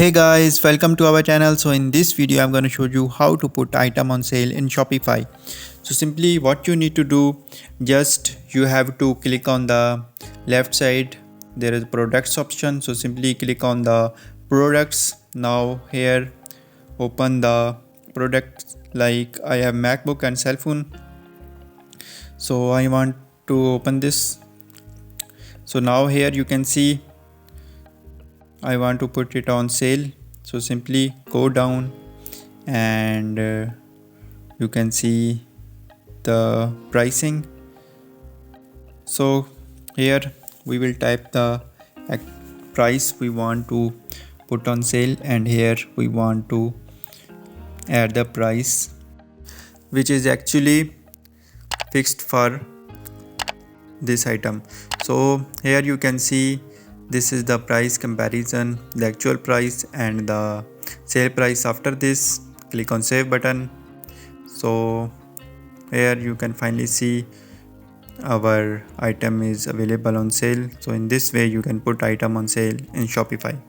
Hey guys, welcome to our channel. So in this video I'm going to show you how to put item on sale in Shopify. So simply what you need to do, just you have to click on the left side. There is products option, so simply click on the products. Now here open the product, like I have MacBook and cell phone, so I want to open this. So now here you can see I want to put it on sale, so simply go down and you can see the pricing. So here we will type the price we want to put on sale, and here we want to add the price which is actually fixed for this item. So here you can see this is the price comparison, the actual price and the sale price. After this, click on save button. So here you can finally see our item is available on sale. So in this way you can put item on sale in Shopify.